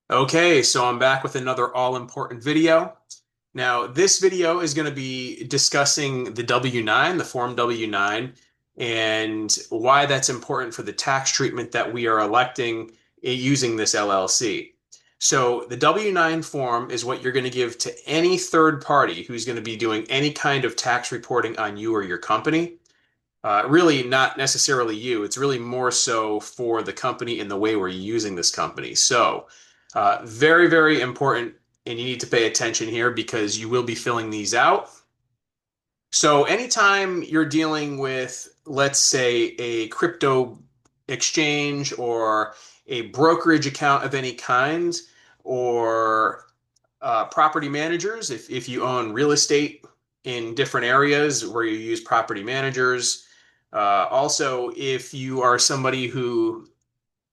Okay, so I'm back with another all-important video. Now, this video is going to be discussing the W-9, the Form W-9, and why that's important for the tax treatment that we are electing using this LLC. So the W-9 form is what you're going to give to any third party who's going to be doing any kind of tax reporting on you or your company. Really not necessarily you. It's really more so for the company and the way we're using this company. So, very, very important, and you need to pay attention here because you will be filling these out. So, anytime you're dealing with, let's say, a crypto exchange or a brokerage account of any kind, or property managers, if you own real estate in different areas where you use property managers. Also, if you are somebody who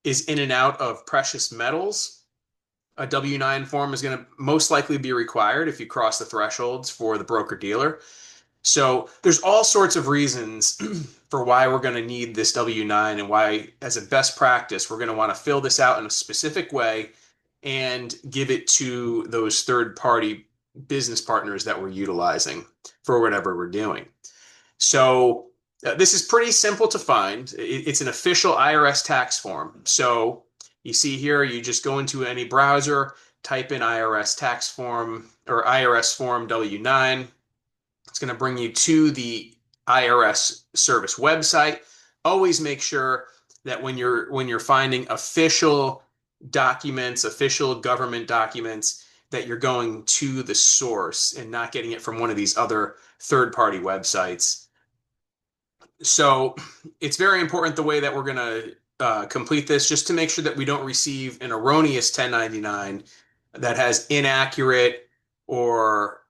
is in and out of precious metals, a W-9 form is going to most likely be required if you cross the thresholds for the broker dealer. So there's all sorts of reasons for why we're going to need this W-9 and why, as a best practice, we're going to want to fill this out in a specific way and give it to those third-party business partners that we're utilizing for whatever we're doing. So this is pretty simple to find. It's an official IRS tax form. So you see here, you just go into any browser, type in IRS tax form or IRS Form W-9. It's going to bring you to the IRS service website. Always make sure that when you're finding official documents, official government documents, that you're going to the source and not getting it from one of these other third-party websites. So it's very important the way that we're going to complete this, just to make sure that we don't receive an erroneous 1099 that has inaccurate or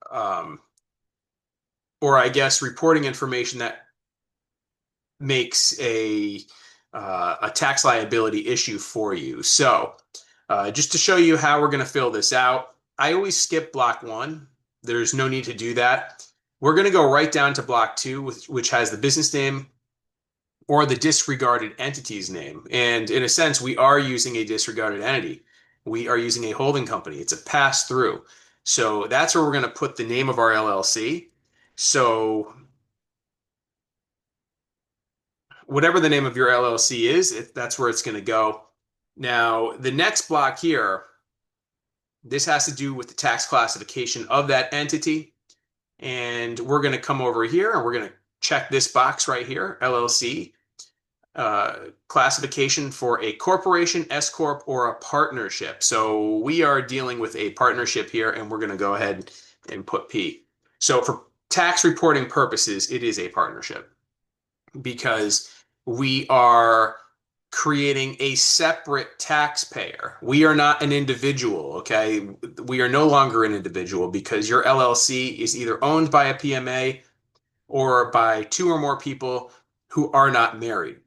I guess reporting information that makes a tax liability issue for you. So just to show you how we're going to fill this out, I always skip block one. There's no need to do that. We're going to go right down to block two, which has the business name or the disregarded entity's name. And in a sense, we are using a disregarded entity. We are using a holding company. It's a pass through. So that's where we're going to put the name of our LLC. So whatever the name of your LLC is, that's where it's going to go. Now, the next block here, this has to do with the tax classification of that entity. And we're going to come over here and we're going to check this box right here, LLC, classification for a corporation, S-Corp, or a partnership. So we are dealing with a partnership here, and we're going to go ahead and put P. So for tax reporting purposes, it is a partnership because we are creating a separate taxpayer. We are not an individual, okay? We are no longer an individual because your LLC is either owned by a PMA or by two or more people who are not married.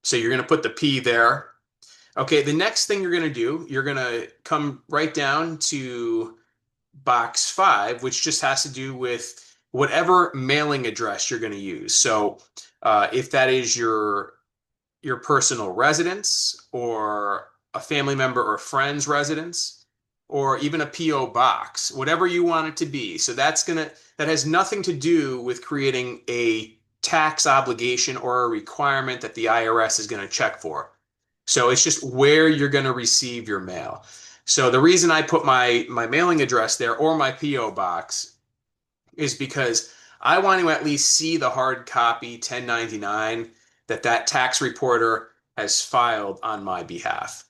So you're going to put the P there. Okay, the next thing you're going to do, you're going to come right down to box 5, which just has to do with whatever mailing address you're going to use. So if that is your personal residence or a family member or friend's residence or even a PO box, whatever you want it to be. So that has nothing to do with creating a tax obligation or a requirement that the IRS is going to check for. So it's just where you're going to receive your mail. So the reason I put my mailing address there or my PO box is because I want to at least see the hard copy 1099 that tax reporter has filed on my behalf.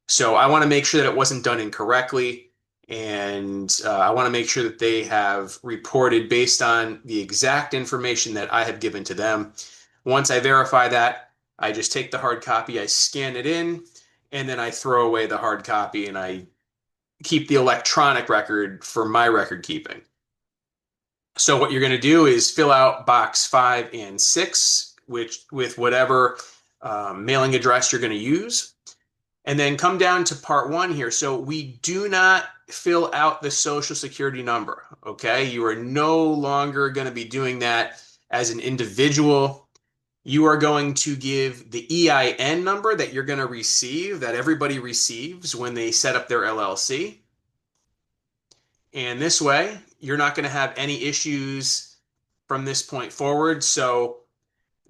So I want to make sure that it wasn't done incorrectly, and I want to make sure that they have reported based on the exact information that I have given to them. Once I verify that, I just take the hard copy, I scan it in, and then I throw away the hard copy and I keep the electronic record for my record keeping. So what you're going to do is fill out box 5 and 6, which with whatever mailing address you're going to use, and then come down to part 1 here. So we do not fill out the social security number. Okay, you are no longer going to be doing that as an individual. You are going to give the EIN number that you're going to receive, that everybody receives when they set up their LLC. And this way, you're not going to have any issues from this point forward. So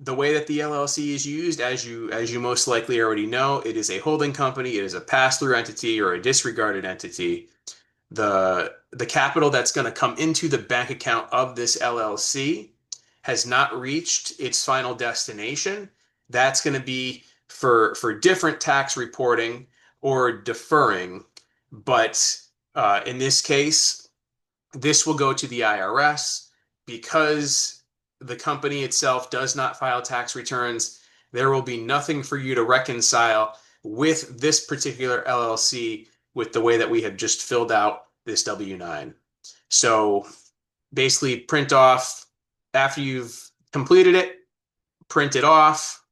the way that the LLC is used, as you most likely already know, it is a holding company, it is a pass-through entity or a disregarded entity. The capital that's going to come into the bank account of this LLC has not reached its final destination. That's going to be for different tax reporting or deferring. But in this case, this will go to the IRS because the company itself does not file tax returns. There will be nothing for you to reconcile with this particular LLC with the way that we have just filled out this W-9. So basically print off after you've completed it, print it off.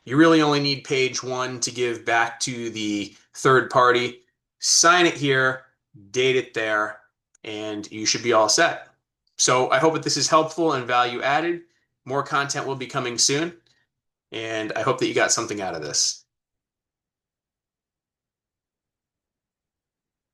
You really only need page 1 to give back to the third party. Sign it here, date it there, and you should be all set. So I hope that this is helpful and value added. More content will be coming soon, and I hope that you got something out of this.